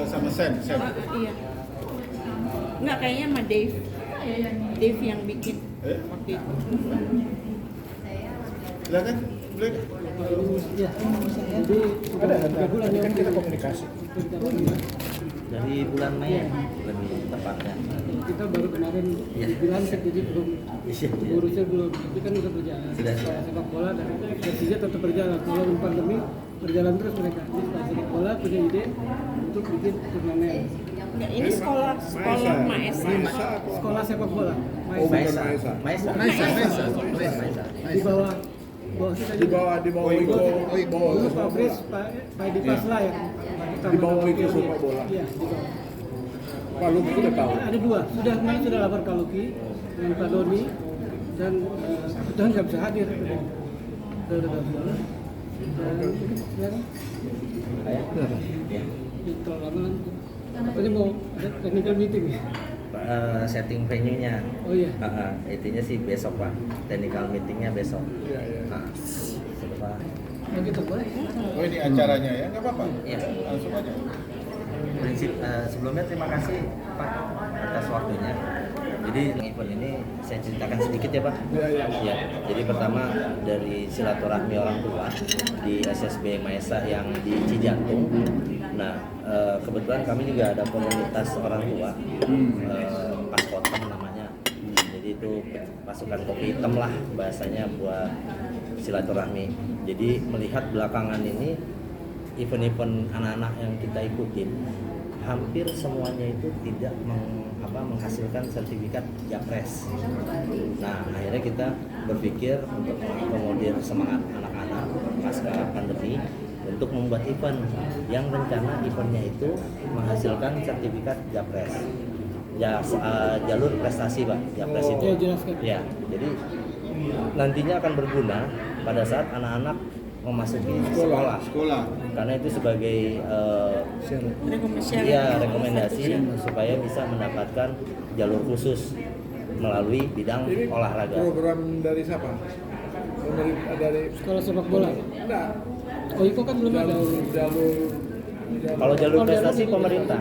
sama Sam. Iya. Enggak, kayaknya sama Dave. Dave yang bikin waktu itu. Silakan. Boleh. Ya, jadi Ada 3 bulan ya kan kita komunikasi. Dari bulan Mei lebih tepatnya. Kita baru kemarin dilantik, jadi belum urusnya belum, tapi kan udah berjalan. Sudah. Sepak bola dan Persija tetap berjalan walaupun pandemi, berjalan terus mereka. Jadi sepak bola punya ide untuk bikin turnamen. Enggak, ini sekolah Maesa. Sekolah sepak bola. Maesa. Di bawah kita Di bawah Iko. dulu Pak Fris, Pak Edi Pasla ya. Di bawah Iko sepak bola. Iya, di bawah. Pak Luki udah tahu. Ada 2, kemarin sudah lapor Pak Luki dengan Pak Doni dan kebetulan nggak bisa hadir. Udah dapur. Dan silakan. Terlalu lama kan. Katanya mau ada technical meeting ya. Setting venue-nya. Oh iya. Intinya sih besok Pak. Technical meeting-nya besok. Iya. Setelah Oh gitu boleh. Oh ini acaranya ya, nggak apa-apa. Iya. Langsung aja. prinsip sebelumnya terima kasih Pak atas waktunya. Jadi event ini saya ceritakan sedikit ya Pak. Ya, jadi pertama dari silaturahmi orang tua di SSB Maesa yang di Cijantung. Nah, kebetulan kami juga ada komunitas orang tua, Paskotem namanya. Jadi itu pasukan kopi hitam lah bahasanya buat silaturahmi. Jadi melihat belakangan ini event-event anak-anak yang kita ikutin hampir semuanya itu tidak menghasilkan sertifikat Japres. Nah, akhirnya kita berpikir untuk mengakomodir semangat anak-anak pasca pandemi untuk membuat event yang rencana eventnya itu menghasilkan sertifikat Japres. Ya, jalur prestasi Pak, Japres itu. Ya, jadi nantinya akan berguna pada saat anak-anak memasuki sekolah. Karena itu sebagai rekomendasi supaya bisa mendapatkan jalur khusus melalui bidang ini olahraga. Program dari siapa? Dari Sekolah sepak bola. enggak. Oh itu kan belum ada. Kalau jalur prestasi pemerintah,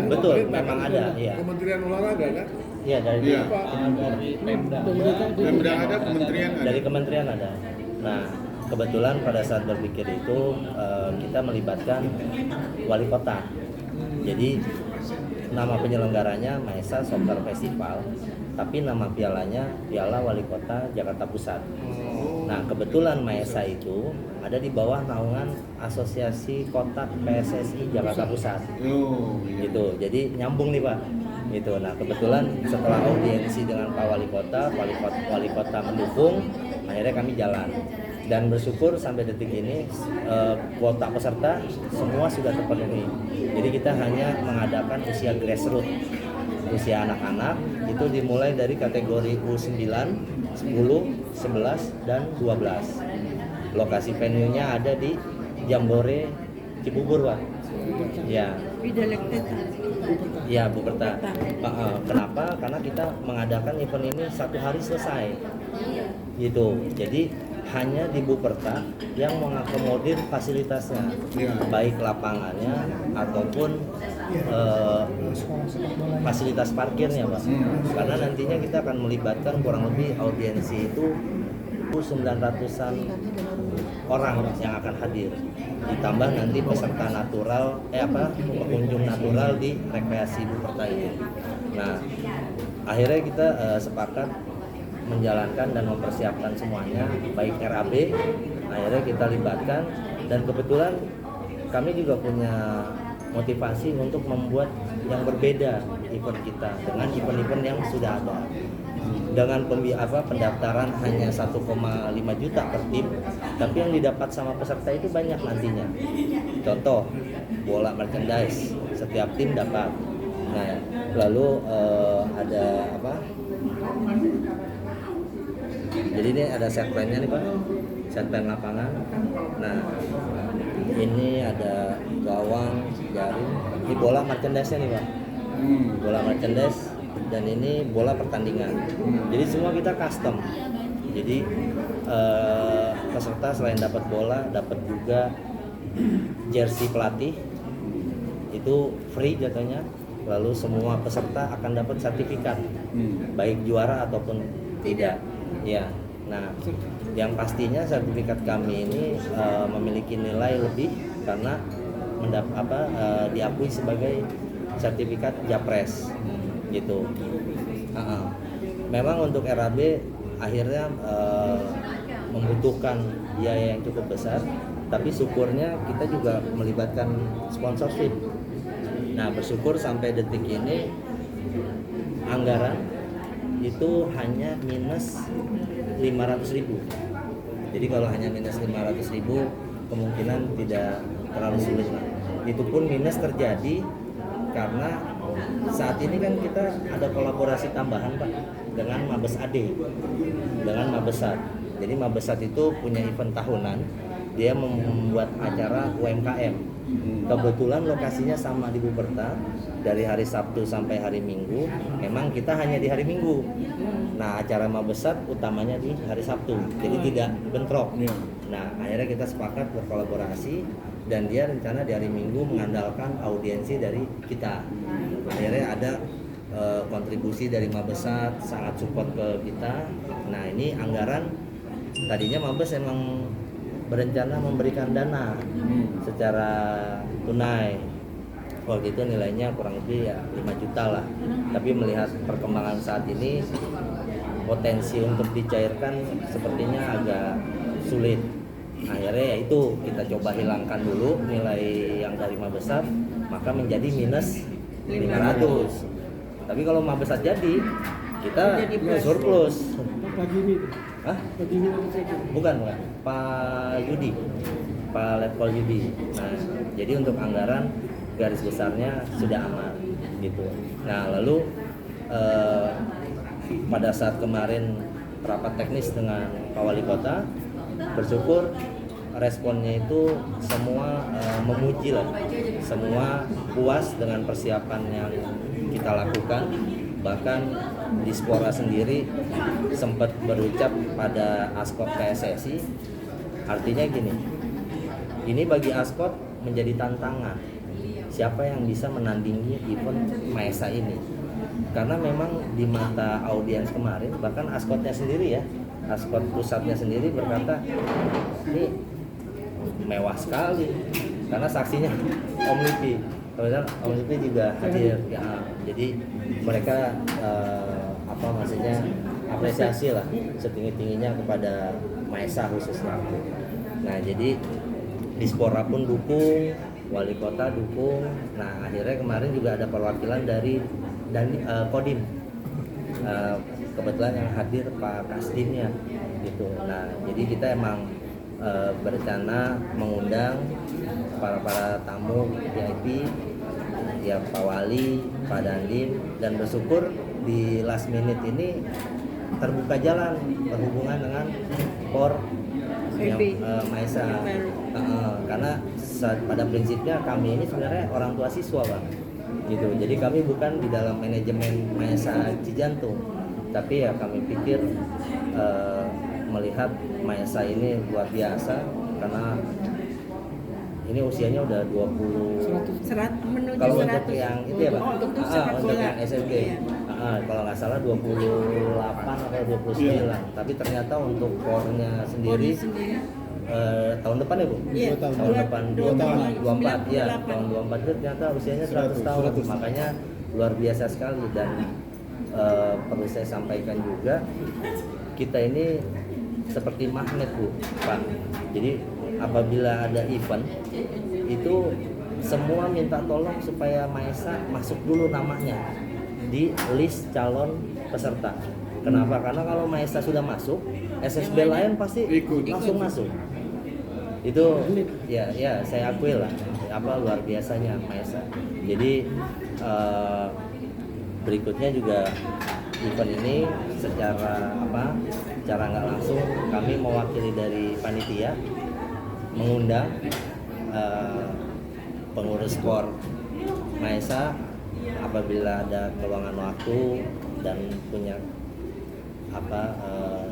betul, memang ada. Iya, Kementerian Olahraga kan? iya dari Pemda ada, kementerian ada. dari kementerian ada. Nah, kebetulan pada saat berpikir itu kita melibatkan wali kota. Jadi nama penyelenggaranya Maesa Soccer Festival, tapi nama pialanya Piala Wali Kota Jakarta Pusat. Nah, kebetulan Maesa itu ada di bawah naungan Asosiasi Kotak PSSI Jakarta Pusat. Gitu. Jadi nyambung nih Pak. Gitu. Nah, kebetulan setelah audiensi dengan Pak Wali Kota mendukung, akhirnya kami jalan. Dan bersyukur sampai detik ini kuota peserta semua sudah terpenuhi. Jadi kita hanya mengadakan usia grassroots, usia anak-anak itu dimulai dari kategori U9, 10, 11, dan 12. Lokasi venue-nya ada di Jambore Cibubur Pak. Ya. Ya, Buperta. Kenapa? Karena kita mengadakan event ini 1 hari selesai. Gitu. Jadi hanya di Buperta yang mengakomodir fasilitasnya, baik lapangannya ataupun fasilitas parkirnya Pak. Karena nantinya kita akan melibatkan kurang lebih audiensi itu 900-an orang yang akan hadir, ditambah nanti peserta natural pengunjung natural di rekreasi Buperta ini. Nah, akhirnya kita sepakat menjalankan dan mempersiapkan semuanya, baik RAB, akhirnya kita libatkan, dan kebetulan kami juga punya motivasi untuk membuat yang berbeda event kita dengan event-event yang sudah ada. Dengan pendaftaran hanya 1,5 juta per tim, tapi yang didapat sama peserta itu banyak nantinya. Contoh, bola merchandise, setiap tim dapat. Nah, lalu ada jadi ini ada set plan-nya nih Pak, set plan lapangan. Nah, ini ada gawang, jaring, ini bola merchandise-nya nih Pak, bola merchandise, dan ini bola pertandingan. Jadi semua kita custom. Jadi peserta selain dapat bola, dapat juga jersey pelatih, itu free jatuhnya. Lalu semua peserta akan dapat sertifikat, baik juara ataupun tidak. Ya, nah yang pastinya sertifikat kami ini memiliki nilai lebih karena diakui sebagai sertifikat Japres, gitu. Memang untuk RAB akhirnya membutuhkan biaya yang cukup besar, tapi syukurnya kita juga melibatkan sponsorship. Nah, bersyukur sampai detik ini anggaran itu hanya minus 500.000. Jadi kalau hanya minus 500.000 kemungkinan tidak terlalu sulit lah. Itu pun minus terjadi karena saat ini kan kita ada kolaborasi tambahan Pak dengan Mabes AD, dengan Mabesat. Jadi Mabesat itu punya event tahunan, dia membuat acara UMKM. Kebetulan lokasinya sama di Buperta, dari hari Sabtu sampai hari Minggu. Memang kita hanya di hari Minggu. Nah, acara Mabesat utamanya di hari Sabtu, jadi tidak bentrok. Nah, akhirnya kita sepakat berkolaborasi dan dia rencana di hari Minggu mengandalkan audiensi dari kita. Akhirnya ada kontribusi dari Mabesat, sangat support ke kita. Nah, ini anggaran tadinya Mabes emang berencana memberikan dana secara tunai. Waktu itu nilainya kurang lebih ya 5 juta lah. Tapi melihat perkembangan saat ini, potensi untuk dicairkan sepertinya agak sulit. Akhirnya ya itu kita coba hilangkan dulu nilai yang dari Mabesat, maka menjadi minus 500. Tapi kalau Mabesat jadi, kita surplus. Pagi ini. Hah? Pagi ini Bukan, Pak Yudi, Pak Letkol Yudi. Nah, jadi untuk anggaran garis besarnya sudah aman, gitu. Nah, lalu pada saat kemarin rapat teknis dengan Pak Wali Kota, bersyukur responnya itu semua memuji lah, semua puas dengan persiapan yang kita lakukan. Bahkan Dispora sendiri sempat berucap pada Askot PSSI, artinya gini, ini bagi Askot menjadi tantangan siapa yang bisa menandingi event Maesa ini, karena memang di mata audiens kemarin, bahkan Askotnya sendiri ya, Askot pusatnya sendiri berkata ini mewah sekali karena saksinya Om Lipi. Kemudian Om Lipi juga hadir ya, jadi mereka maksudnya apresiasi lah setinggi-tingginya kepada Maesa khususnya. Nah, jadi Dispora pun dukung, Wali Kota dukung. Nah, akhirnya kemarin juga ada perwakilan dari Kodim. Kebetulan yang hadir Pak Kasdinnya gitu. Nah, jadi kita emang berencana mengundang para tamu VIP, ya Pak Wali, Pak Dandim, dan bersyukur di last minute ini terbuka jalan berhubungan dengan POR Maesa. Karena pada prinsipnya kami ini sebenarnya orang tua siswa Bang, gitu. Jadi kami bukan di dalam manajemen Maesa Cijantung, tapi ya kami pikir melihat Maesa ini luar biasa karena ini usianya udah 20 menuju kalau 100. untuk yang itu ya Pak, Untuk sepak untuk bola. yang SMG kalau nggak salah 28 atau 29 tapi ternyata untuk core-nya sendiri tahun depan ya Bu? Iya, tahun depan 24 ya, 98. tahun 24 itu ternyata usianya 100 tahun, makanya luar biasa sekali. Dan perlu saya sampaikan juga, kita ini seperti magnet Bu, Pak. Jadi apabila ada event itu semua minta tolong supaya Maesa masuk dulu namanya di list calon peserta. Kenapa? Karena kalau Maesa sudah masuk, SSB lain pasti langsung masuk. Itu ya saya akui lah luar biasanya Maesa. Jadi berikutnya juga event ini secara nggak langsung kami mewakili dari panitia mengundang pengurus POR Maesa apabila ada keluangan waktu dan punya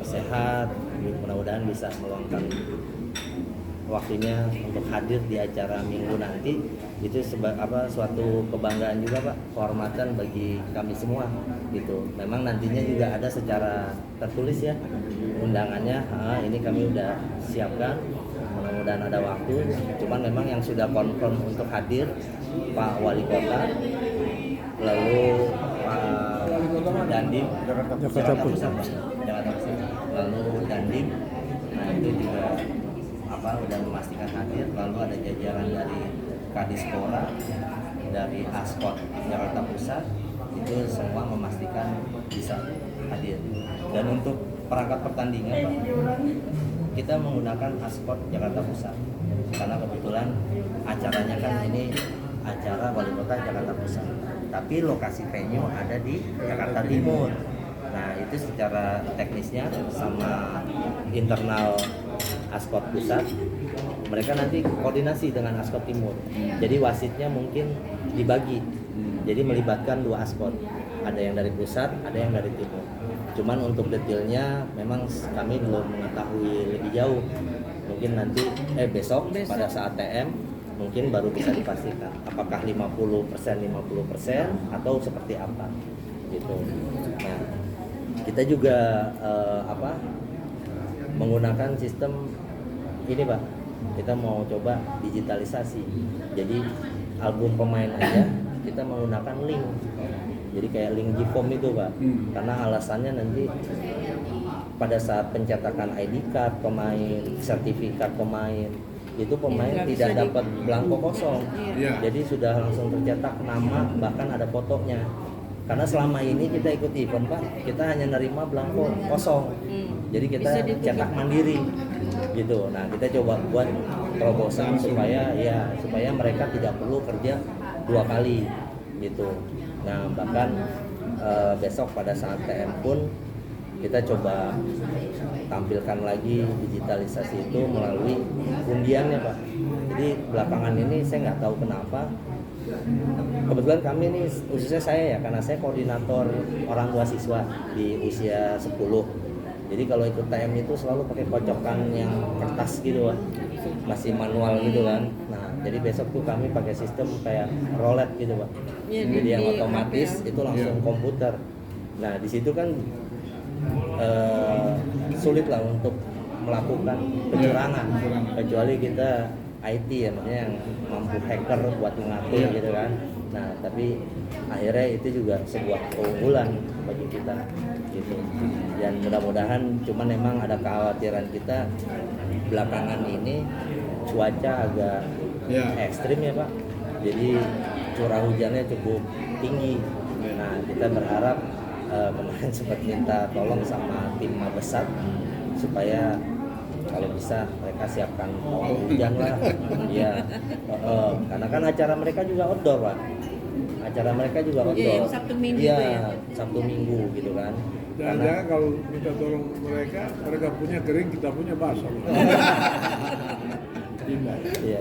sehat, mudah-mudahan bisa meluangkan waktunya untuk hadir di acara Minggu nanti. Itu suatu kebanggaan juga Pak, kehormatan bagi kami semua gitu. Memang nantinya juga ada secara tertulis ya undangannya, ini kami udah siapkan, mudah-mudahan ada waktu. Cuman memang yang sudah confirm untuk hadir Pak Wali Kota, lalu Pak Dandim Jakarta Pusat, lalu Dandim, nah itu juga udah memastikan hadir. Lalu ada jajaran dari Kadispora, dari Askot Jakarta Pusat, itu semua memastikan bisa hadir. Dan untuk perangkat pertandingan Pak, kita menggunakan Askot Jakarta Pusat karena kebetulan acaranya kan ini acara Wali Kota Jakarta Pusat, tapi lokasi venue ada di Jakarta Timur. Nah itu secara teknisnya sama internal Askot Pusat, mereka nanti koordinasi dengan Askot Timur. Jadi wasitnya mungkin dibagi, jadi melibatkan 2 Askot, ada yang dari pusat, ada yang dari timur. Cuman untuk detailnya memang kami belum mengetahui lebih jauh. Mungkin nanti besok pada saat TM mungkin baru bisa dipastikan apakah 50% atau seperti apa gitu. Nah, kita juga menggunakan sistem ini Pak. Kita mau coba digitalisasi. Jadi album pemain aja kita menggunakan link. Jadi kayak link Gform itu Pak. Karena alasannya nanti pada saat pencetakan ID card pemain, sertifikat pemain, itu pemain tidak dapat belangko kosong. Jadi sudah langsung tercetak nama, bahkan ada fotonya. Karena selama ini kita ikut event Pak, kita hanya nerima belangko kosong. Jadi kita cetak mandiri gitu. Nah, kita coba buat terobosan supaya mereka tidak perlu kerja 2 kali gitu. Nah, bahkan besok pada saat TM pun kita coba tampilkan lagi digitalisasi itu melalui undiannya Pak. Jadi belakangan ini saya nggak tahu kenapa, kebetulan kami ini khususnya saya ya, karena saya koordinator orang tua siswa di usia 10. Jadi kalau ikut TM itu selalu pakai kocokan yang kertas gitu Pak, masih manual gitu kan. Nah jadi besok tuh kami pakai sistem kayak roulette gitu Pak. Jadi yang otomatis itu langsung komputer. Nah di situ kan sulit lah untuk melakukan kecurangan, kecuali kita IT ya, maksudnya yang mampu hacker buat mengatur gitu kan. Nah tapi akhirnya itu juga sebuah keunggulan bagi kita gitu. Dan mudah-mudahan, cuman memang ada kekhawatiran kita belakangan ini cuaca agak ekstrim ya Pak. Jadi curah hujannya cukup tinggi. Nah kita berharap kemarin sempat minta tolong sama tim Mabesat supaya kalau bisa mereka siapkan pawang hujan lah. Iya. Karena kan acara mereka juga outdoor Pak. Acara mereka juga outdoor. Sabtu Minggu ya. Sabtu Minggu gitu kan. Karena kalau minta tolong mereka punya kering, kita punya basah.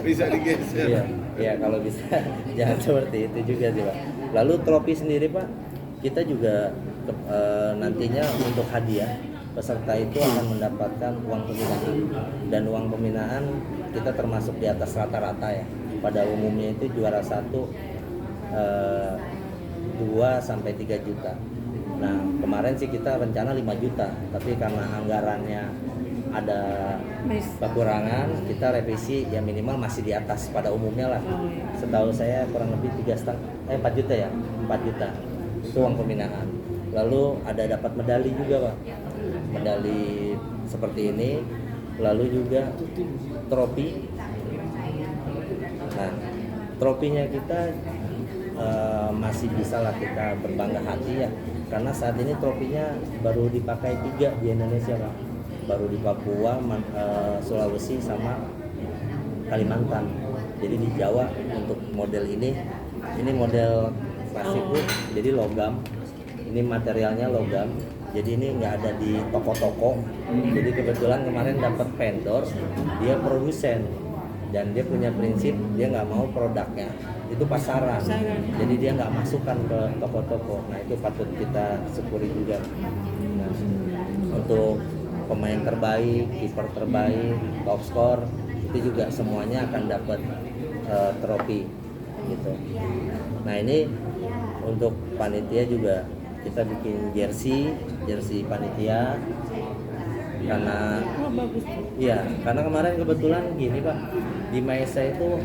Bisa digeser. Iya, kalau bisa jangan seperti itu juga sih Pak. Lalu trofi sendiri Pak, kita juga nantinya untuk hadiah peserta itu akan mendapatkan uang pembinaan, dan uang pembinaan kita termasuk di atas rata-rata ya. Pada umumnya itu juara 1 2-3 juta. Nah kemarin sih kita rencana 5 juta, tapi karena anggarannya ada kekurangan, kita revisi ya minimal masih di atas pada umumnya lah. Setahu saya kurang lebih 4 juta ya, 4 juta itu uang pembinaan. Lalu ada dapat medali juga Pak, medali seperti ini, lalu juga trofi. Nah trofinya kita masih bisa lah kita berbangga hati ya, karena saat ini trofinya baru dipakai 3 di Indonesia Pak, baru di Papua, Sulawesi sama Kalimantan. Jadi di Jawa untuk model ini model klasik Bu, jadi logam. Ini materialnya logam, jadi ini nggak ada di toko-toko. Jadi kebetulan kemarin dapat vendor, dia produsen, dan dia punya prinsip dia nggak mau produknya itu pasaran. Jadi dia nggak masukkan ke toko-toko. Nah itu patut kita syukuri juga. Nah, untuk pemain terbaik, kiper terbaik, top skor itu juga semuanya akan dapat trofi gitu. Nah ini untuk panitia juga kita bikin jersey panitia karena Oh bagus. iya, karena kemarin kebetulan gini Pak, di Maesa itu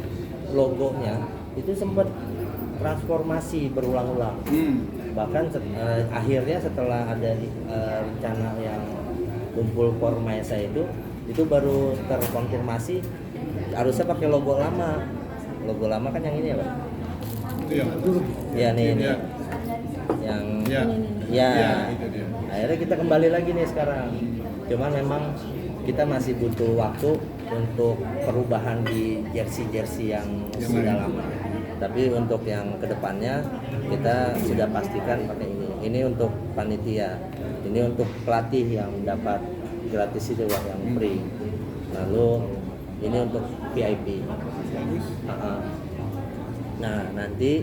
logonya itu sempat transformasi berulang-ulang. Bahkan akhirnya setelah ada rencana yang kumpul for Maesa itu baru terkonfirmasi harusnya pakai logo lama. Logo lama kan yang ini ya Pak? Itu yang Ya nih ini. Ya. Yang Ya. ya. Ya, itu dia. Akhirnya kita kembali lagi nih sekarang. Cuman memang kita masih butuh waktu untuk perubahan di jersey yang sudah lama. Tapi untuk yang kedepannya kita sudah pastikan pakai ini. Ini untuk panitia. Ini untuk pelatih yang dapat gratis itu Pak, yang free. Lalu ini untuk VIP. Nah nanti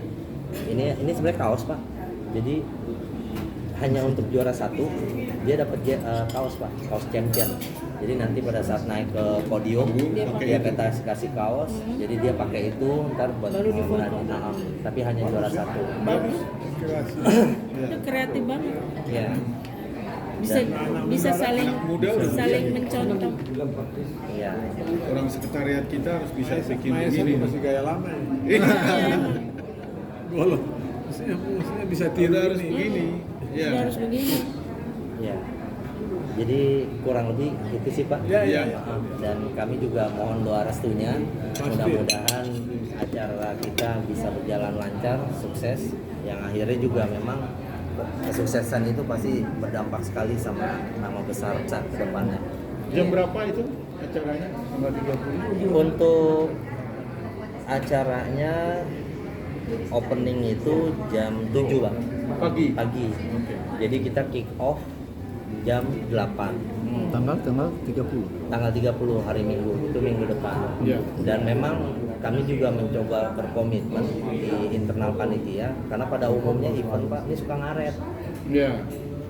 ini sebenarnya kaos Pak. Jadi hanya untuk juara satu dia dapat kaos Pak, kaos champion. Jadi nanti pada saat naik ke podium dia kita kasih kaos, jadi dia pakai itu ntar buat Baru di foto. tapi hanya juara satu. Bagus. Kreasi. Itu kreatif banget. Ya. Bisa saling muda udah mencontoh. Iya. Orang sekretariat kita harus bisa bikin Iya. begini. Iya. Masih gaya lama ya. Golong. Maksudnya bisa tiru harus begini. Dia harus begini. Ya. Jadi kurang lebih itu sih Pak. Iya. Dan kami juga mohon doa restunya. Pasti. Mudah-mudahan acara kita bisa berjalan lancar, sukses. Yang akhirnya juga memang kesuksesan itu pasti berdampak sekali sama nama besar saat ke depannya. Jam berapa itu acaranya? Tanggal 30. Untuk acaranya opening itu jam 7 Pak. Pagi. Pagi. Oke. Jadi kita kick off jam 8. Tanggal 30. Tanggal 30 hari Minggu, itu minggu depan. Iya. Dan memang kami juga mencoba berkomitmen di internal panitia karena pada umumnya event Pak ini suka ngaret. Iya.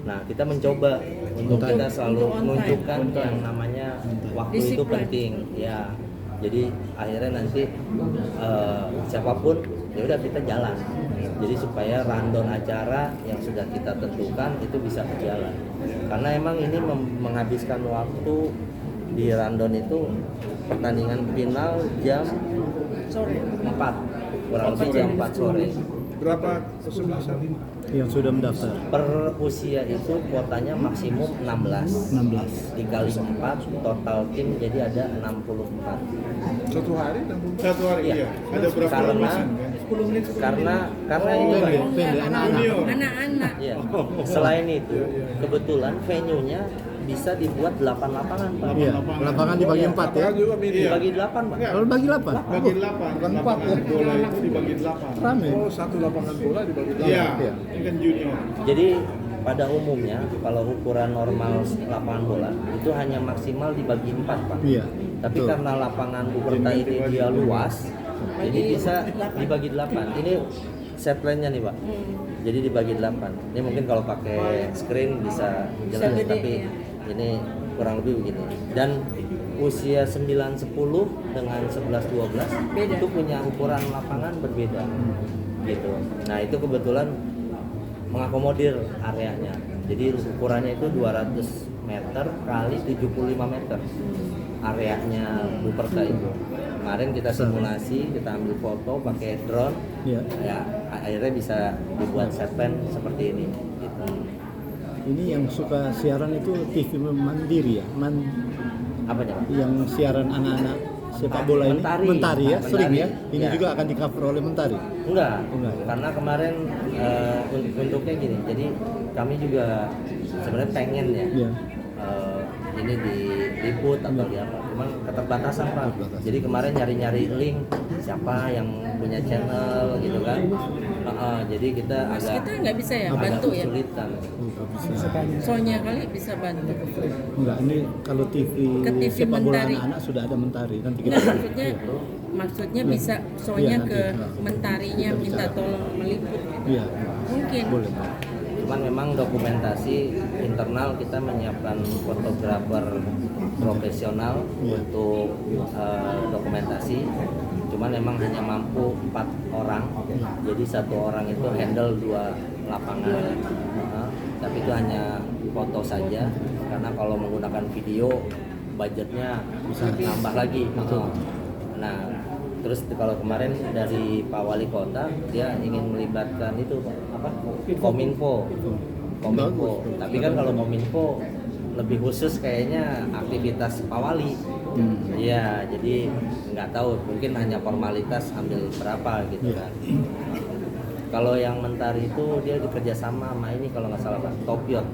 Nah, kita mencoba untuk kita selalu Untuk on time. menunjukkan On time. yang namanya waktu itu Disiplin. penting, ya. Jadi akhirnya nanti siapapun ya udah kita jalan. Jadi supaya rundown acara yang sudah kita tentukan itu bisa berjalan. Karena emang ini menghabiskan waktu di rundown itu pertandingan final jam Sore. 4, kurang lebih jam 4 sore. Berapa kesebelasan? Yang sudah mendaftar Per usia itu kuotanya maksimum 16. 16. Dikali 4 total tim jadi ada 64. Satu hari? Satu hari, Iya. iya. Ada berapa Karena lukisan, kan? 10 menit. karena Oh, ini Pak, pendek, pendek, anak-anak. Anak-anak. ya. Selain itu, kebetulan venue-nya bisa dibuat 8 lapangan Pak. Iya, lapangan dibagi 4 ya. Lapangan juga mini. Dibagi 8 Pak. Kalau bagi 8. Bagi 8. Bukan 4 Lapangan ya. bola itu dibagi 8. Rame. Oh, satu lapangan bola dibagi 8. Iya. Iya. Ini kan junior. Jadi pada umumnya kalau ukuran normal lapangan bola itu hanya maksimal dibagi 4 Pak. Iya. Tapi betul. karena lapangan Uberta ini dia luas, jadi bisa dibagi 8. Ini setline-nya nih Pak. Jadi dibagi 8. Ini mungkin kalau pakai screen bisa jelas, Bisa gede, tapi ya. ini kurang lebih begini. Dan usia 9-10 dengan 11-12 Beda. itu punya ukuran lapangan berbeda. Gitu. Nah, itu kebetulan mengakomodir areanya. Jadi ukurannya itu 200 meter kali 75 meter. Areanya Buperta itu. Kemarin kita simulasi, kita ambil foto pakai drone. Iya. Ya, akhirnya bisa dibuat setpen seperti ini. Gitu. Ini yang suka siaran itu TV Mandiri ya. Apa Pak? Yang siaran anak-anak sepak bola ini Mentari. Mentari ya, Mentari. sering ya. Ini Ya. juga akan di cover oleh Mentari. Enggak, Enggak, ya? karena kemarin untuknya gini, jadi kami juga sebenarnya pengen ya Iya. ini diliput atau di apa, cuman keterbatasan Pak. Keterbatasan. Jadi kemarin nyari-nyari link siapa yang punya channel gitu kan. Jadi kita Mas agak kita nggak bisa ya agak bantu ya. kesulitan. Enggak bisa. Soalnya kali bisa bantu. Enggak, ini kalau TV, Ke TV sepak bola Mentari. anak-anak sudah ada Mentari. Nanti kita Nggak, maksudnya bisa soalnya Iya, ke nanti. mentarinya Kita minta bicara. tolong meliput. Iya. Mungkin. Boleh, Pak. Cuman Cuman memang dokumentasi internal kita menyiapkan fotografer profesional untuk dokumentasi. Cuman memang hanya mampu 4 orang, jadi 1 orang itu handle 2 lapangan. Tapi itu hanya foto saja, karena kalau menggunakan video budgetnya bisa nambah lagi. Nah, terus kalau kemarin dari Pak Wali Kota dia ingin melibatkan itu apa? Kominfo. Tapi kan kalau Kominfo lebih khusus kayaknya aktivitas Pak Wali. Iya, jadi nggak tahu, mungkin hanya formalitas ambil berapa gitu kan. Kalau yang Mentari itu dia bekerja sama ini kalau nggak salah Pak, Top Yacht,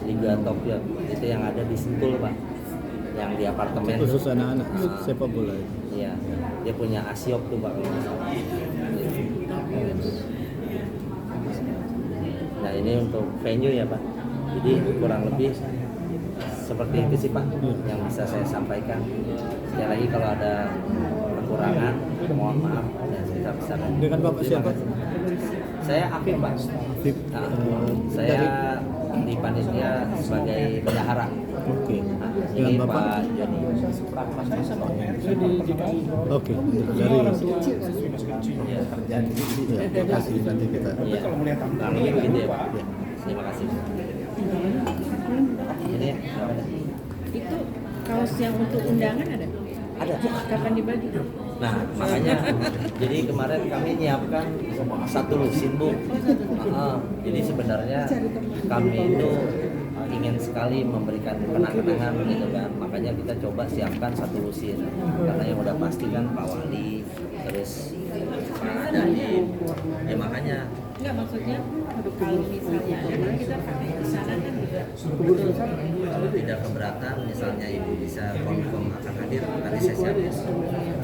Liga Top Yacht, itu yang ada di Sentul Pak, yang di apartemen. Khusus anak-anak sepak bola itu. Iya, dia punya Asiop tuh Pak kalau nggak salah. Nah ini untuk venue ya Pak, jadi kurang lebih seperti itu sih Pak yang bisa saya sampaikan. Sekali lagi kalau ada kekurangan mohon maaf dan sebesar-besarnya. Dengan Bapak siapa? Saya Afif Pak. Afif. Nah, saya di panitia sebagai bendahara. Oke. Nah, Dengan ini Bapak? Pak Joni. Oke. Dari Iya. ya, terima kasih nanti kita. Iya. Kurang lebih begitu ya Pak. Terima kasih. Ini ya. Itu kaos yang untuk undangan ada? Ada. Kapan dibagi? Nah, makanya jadi kemarin kami nyiapkan 1 lusin Bu. Jadi sebenarnya kami itu ingin sekali memberikan kenang-kenangan gitu kan. Makanya kita coba siapkan 1 lusin. Karena yang udah pasti kan Pak Wali, terus Pak Dandim. Ya makanya Enggak, maksudnya kalau misalnya ada kita pakai di sana kan juga. kalau tidak keberatan misalnya Ibu bisa confirm akan hadir, nanti saya siapin.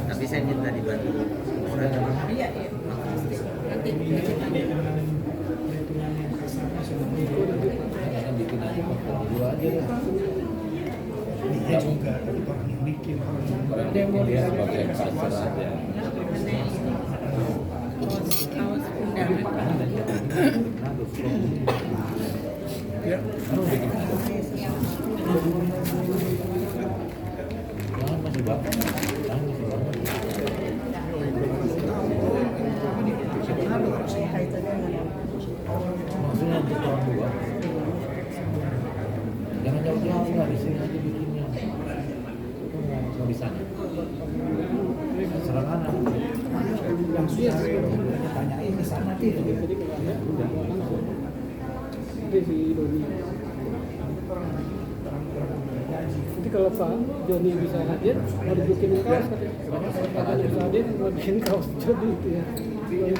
Tapi saya minta dibantu orang yang Iya, iya. Nanti kita tanya. bikin aja dua aja deh. Dia juga tapi orang yang bikin Dia sebagai pasar aja. Kaos undangan. Ya. Jangan masih bapak. Jangan masih bapak. Maksudnya untuk orang dua. Jangan jauh-jauh lah, di sini aja bikinnya. Itu mau di sana. Serang kanan. yang susah ditanyain di sana tuh. Nanti kalau Pak Joni bisa hadir, baru bikin kaos. Kalau bisa hadir, baru bikin kaos Joni itu ya. Dia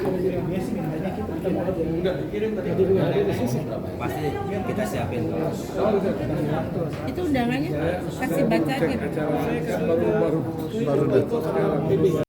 sih mintanya kita mau Hadir di sisi. Pasti kita siapin. Itu undangannya kasih baca aja. Acara saya kan baru Baru datang.